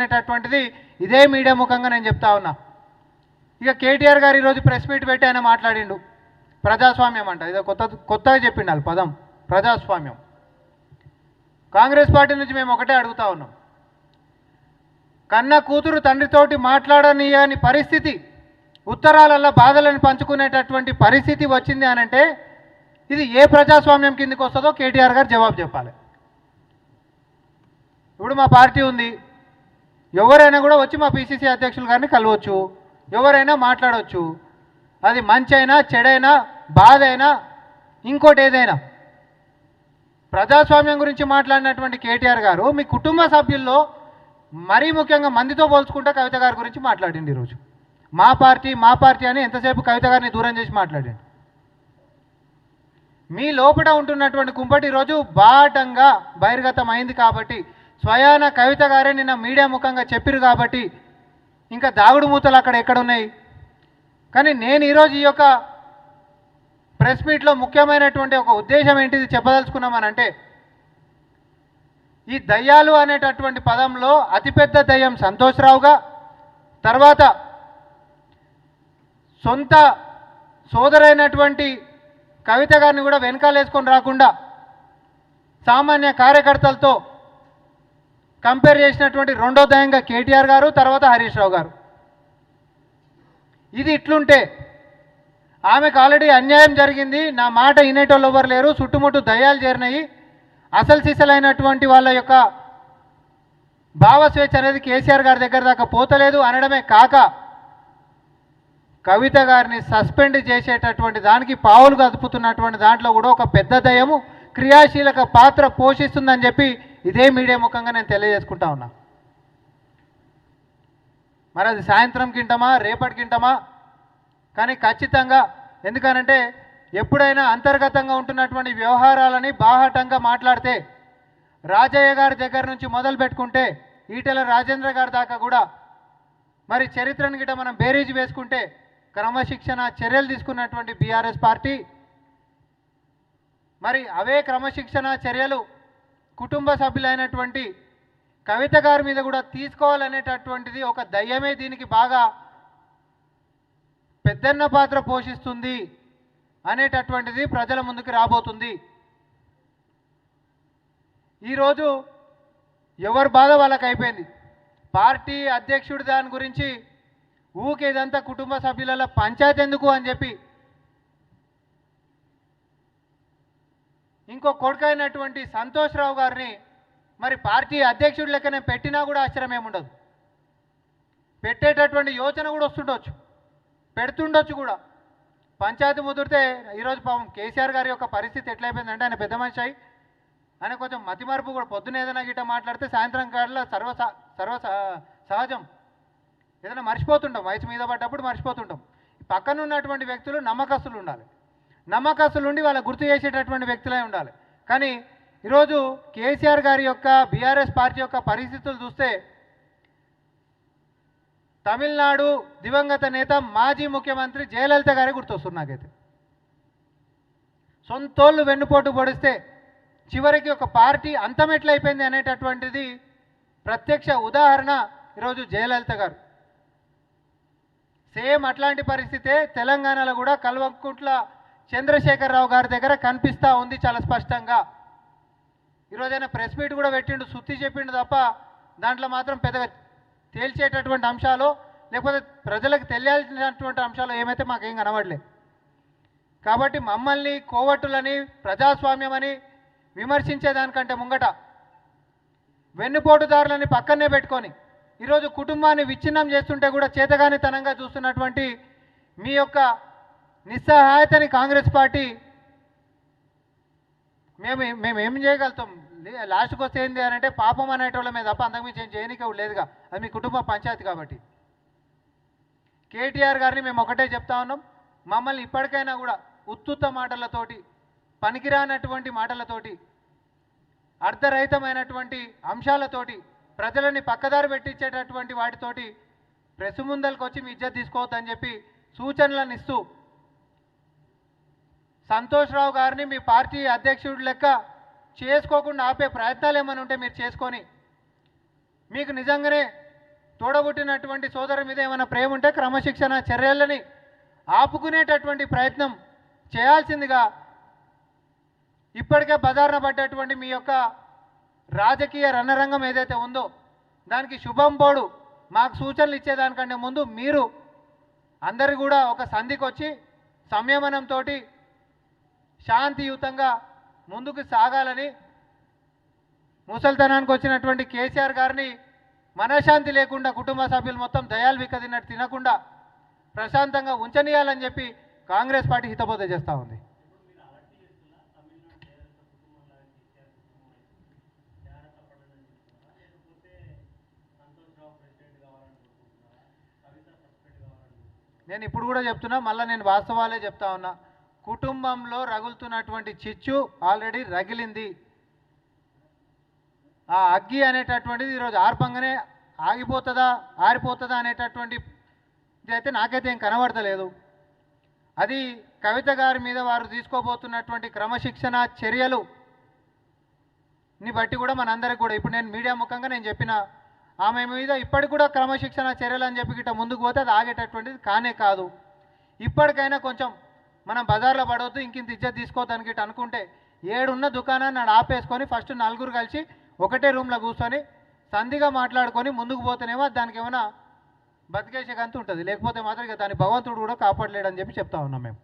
అనేటటువంటిది ఇదే మీడియా ముఖంగా నేను చెప్తా ఉన్నా. ఇక కేటీఆర్ గారు ఈరోజు ప్రెస్ మీట్ పెట్టి ఆయన మాట్లాడిండు. ప్రజాస్వామ్యం అంట, ఇదో కొత్తగా చెప్పిండు వాళ్ళు పదం ప్రజాస్వామ్యం. కాంగ్రెస్ పార్టీ నుంచి మేము ఒకటే అడుగుతా ఉన్నాం, కన్న కూతురు తండ్రితోటి మాట్లాడనీయని పరిస్థితి, ఉత్తరాలలో బాధలను పంచుకునేటటువంటి పరిస్థితి వచ్చింది అనంటే ఇది ఏ ప్రజాస్వామ్యం కిందకి వస్తుందో కేటీఆర్ గారు జవాబు చెప్పాలి. ఇప్పుడు మా పార్టీ ఉంది, ఎవరైనా కూడా వచ్చి మా పిసిసి అధ్యక్షులు గారిని కలవచ్చు, ఎవరైనా మాట్లాడవచ్చు. అది మంచి అయినా చెడైనా బాధ అయినా ఇంకోటి ఏదైనా. ప్రజాస్వామ్యం గురించి మాట్లాడినటువంటి కేటీఆర్ గారు మీ కుటుంబ సభ్యుల్లో మరీ ముఖ్యంగా మందితో పోల్చుకుంటే కవిత గారి గురించి మాట్లాడింది. ఈరోజు మా పార్టీ అని ఎంతసేపు కవిత గారిని దూరం చేసి మాట్లాడండి. మీ లోపల ఉంటున్నటువంటి కుంపటి ఈరోజు బాటంగా బహిర్గతం అయింది కాబట్టి, స్వయాన కవిత గారే నిన్న మీడియా ముఖంగా చెప్పిరు కాబట్టి ఇంకా దాగుడు మూతలు అక్కడ ఎక్కడున్నాయి. కానీ నేను ఈరోజు ఈ యొక్క ప్రెస్ మీట్లో ముఖ్యమైనటువంటి ఒక ఉద్దేశం ఏంటిది చెప్పదలుచుకున్నామనంటే, ఈ దయ్యాలు అనేటటువంటి పదంలో అతిపెద్ద దయ్యం సంతోష్రావుగా, తర్వాత సొంత సోదరైనటువంటి కవిత గారిని కూడా వెనకాలేసుకొని రాకుండా సామాన్య కార్యకర్తలతో కంపేర్ చేసినటువంటి రెండో దయంగా కేటీఆర్ గారు, తర్వాత హరీష్ రావు గారు. ఇది ఇట్లుంటే ఆమెకు ఆల్రెడీ అన్యాయం జరిగింది, నా మాట వినేటోళ్ళు ఎవరు లేరు, చుట్టుముట్టు దయ్యాలు చేరినాయి, అసలు సిసలైనటువంటి వాళ్ళ యొక్క భావస్వేచ్ఛ అనేది కేసీఆర్ గారి దగ్గర దాకా పోతలేదు అనడమే కాక కవిత గారిని సస్పెండ్ చేసేటటువంటి దానికి పావులు కదుపుతున్నటువంటి దాంట్లో కూడా ఒక పెద్ద దయ్యము క్రియాశీలక పాత్ర పోషిస్తుందని చెప్పి ఇదే మీడియా ముఖంగా నేను తెలియజేసుకుంటా ఉన్నా. మరి అది సాయంత్రం కింటమా రేపటి కింటమా కానీ ఖచ్చితంగా, ఎందుకనంటే ఎప్పుడైనా అంతర్గతంగా ఉంటున్నటువంటి వ్యవహారాలని బాహాటంగా మాట్లాడితే రాజయ్య గారి దగ్గర నుంచి మొదలు పెట్టుకుంటే ఈటెల రాజేంద్ర గారి దాకా కూడా మరి చరిత్రను గిట్ట మనం బేరీజు వేసుకుంటే క్రమశిక్షణ చర్యలు తీసుకున్నటువంటి బీఆర్ఎస్ పార్టీ, మరి అవే క్రమశిక్షణ చర్యలు కుటుంబ సభ్యులైనటువంటి కవిత గారి మీద కూడా తీసుకోవాలనేటటువంటిది ఒక దయ్యమే దీనికి బాగా పెద్దన్న పాత్ర పోషిస్తుంది అనేటటువంటిది ప్రజల ముందుకు రాబోతుంది. ఈరోజు ఎవరి బాధ వాళ్ళకి అయిపోయింది. పార్టీ అధ్యక్షుడి దాని గురించి ఊకేదంతా కుటుంబ సభ్యుల పంచాయతీ ఎందుకు అని చెప్పి ఇంకో కొడుకైనటువంటి సంతోష్రావు గారిని మరి పార్టీ అధ్యక్షుడి లెక్కనే పెట్టినా కూడా ఆశ్చర్యం ఏముండదు. పెట్టేటటువంటి యోచన కూడా వస్తుండొచ్చు, పెడుతుండొచ్చు కూడా. పంచాయతీ ముదిరితే ఈరోజు పాపం కేసీఆర్ గారి యొక్క పరిస్థితి ఎట్లయిపోయిందంటే, ఆయన పెద్ద మనిషి అయి ఆయన కొంచెం మతిమరుపు కూడా, పొద్దున ఏదైనా గిట్ట మాట్లాడితే సాయంత్రం కాడలో సర్వ సహజం ఏదైనా మర్చిపోతుంటాం, వయసు మీద పడ్డప్పుడు మర్చిపోతుంటాం. పక్కన ఉన్నటువంటి వ్యక్తులు నమ్మకస్తులు ఉండాలి, నమ్మకస్తులు ఉండి వాళ్ళ గుర్తు చేసేటటువంటి వ్యక్తులే ఉండాలి. కానీ ఈరోజు కేసీఆర్ గారి యొక్క బీఆర్ఎస్ పార్టీ యొక్క పరిస్థితులు చూస్తే తమిళనాడు దివంగత నేత మాజీ ముఖ్యమంత్రి జయలలిత గారే గుర్తొస్తుంది నాకైతే. సొంతోళ్ళు వెన్నుపోటు పొడిస్తే చివరికి ఒక పార్టీ అంతమెట్లయిపోయింది అనేటటువంటిది ప్రత్యక్ష ఉదాహరణ ఈరోజు జయలలిత గారు. సేమ్ అట్లాంటి పరిస్థితే తెలంగాణలో కూడా కల్వకుంట్ల చంద్రశేఖరరావు గారి దగ్గర కనిపిస్తూ ఉంది చాలా స్పష్టంగా. ఈరోజు ఆయన ప్రెస్ మీట్ కూడా పెట్టిండు, సుత్తి చెప్పిండు తప్ప దాంట్లో మాత్రం పెద్దగా తేల్చేటటువంటి అంశాలు లేకపోతే ప్రజలకు తెలియాల్సినటువంటి అంశాలు ఏమైతే మాకేం కనబడలేదు. కాబట్టి మమ్మల్ని కోవట్టులని ప్రజాస్వామ్యం అని విమర్శించేదానికంటే ముంగట వెన్నుపోటుదారులని పక్కనే పెట్టుకొని ఈరోజు కుటుంబాన్ని విచ్ఛిన్నం చేస్తుంటే కూడా చేతగానితనంగా చూస్తున్నటువంటి మీ యొక్క నిస్సహాయతని కాంగ్రెస్ పార్టీ మేము ఏం చేయగలుగుతాం? లాస్ట్కి వస్తే ఏంది అని అంటే పాపం అనేటోళ్ళమే తప్ప అంతకుమించి ఏం చేయనికే లేదుగా, అది మీ కుటుంబ పంచాయతీ. కాబట్టి కేటీఆర్ గారిని మేము ఒకటే చెప్తా ఉన్నాం, మమ్మల్ని ఇప్పటికైనా కూడా ఉత్తుత్త మాటలతోటి, పనికిరానటువంటి మాటలతోటి, అర్ధరహితమైనటువంటి అంశాలతోటి ప్రజలని పక్కదారి పెట్టించేటటువంటి వాటితోటి ప్రెస్ ముందరికి వచ్చి మీ ఇజ్జత్ తీసుకోవద్దని చెప్పి సూచనలను ఇస్తూ సంతోష్రావు గారిని మీ పార్టీ అధ్యక్షుడి లెక్క చేసుకోకుండా ఆపే ప్రయత్నాలు ఏమైనా ఉంటే మీరు చేసుకొని, మీకు నిజంగానే తోడబుట్టినటువంటి సోదరు మీద ఏమైనా ప్రేమ ఉంటే క్రమశిక్షణ చర్యలని ఆపుకునేటటువంటి ప్రయత్నం చేయాల్సిందిగా ఇప్పటికే బజారున పడ్డటువంటి మీ యొక్క రాజకీయ రణరంగం ఏదైతే ఉందో దానికి శుభం పోడు మాకు సూచనలు ఇచ్చేదానికంటే ముందు మీరు అందరు కూడా ఒక సంధికి వచ్చి సంయమనంతో శాంతియుతంగా ముందుకు సాగాలని ముసల్తనానికి వచ్చినటువంటి కేసీఆర్ గారిని మనశ్శాంతి లేకుండా కుటుంబ సభ్యులు మొత్తం దయాలు వికదిన్నట్టు తినకుండా ప్రశాంతంగా ఉంచనీయాలని చెప్పి కాంగ్రెస్ పార్టీ హితబోధ చేస్తూ ఉంది. నేను ఇప్పుడు కూడా చెప్తున్నా, మళ్ళీ నేను వాస్తవాలే చెప్తా ఉన్నా. కుటుంబంలో రగులుతున్నటువంటి చిచ్చు ఆల్రెడీ రగిలింది. ఆ అగ్గి అనేటటువంటిది ఈరోజు ఆర్పంగానే ఆగిపోతుందా ఆరిపోతుందా అనేటటువంటి ఇది అయితే నాకైతే ఏం కనబడతలేదు. అది కవిత గారి మీద వారు తీసుకోబోతున్నటువంటి క్రమశిక్షణ చర్యలు ని బట్టి కూడా మనందరికి కూడా ఇప్పుడు నేను మీడియా ముఖంగా నేను చెప్పిన ఆమె మీద ఇప్పటికి కూడా క్రమశిక్షణ చర్యలు అని చెప్పి గిట్ట ముందుకు పోతే అది ఆగేటటువంటిది కానే కాదు. ఇప్పటికైనా కొంచెం మనం బజార్లో పడవద్దు, ఇంకింత ఇజ్జత్ తీసుకోవద్దని గిట్ట అనుకుంటే ఏడున్న దుకాణాన్ని ఆపేసుకొని ఫస్ట్ నలుగురు కలిసి ఒకటే రూమ్లో కూర్చొని సంధిగా మాట్లాడుకొని ముందుకు పోతేనేమో దానికి ఏమైనా బతికేసే గంతు ఉంటుంది. లేకపోతే మాత్రం ఇక దాని భగవంతుడు కూడా కాపాడలేడని చెప్పి చెప్తా ఉన్నాం మేము.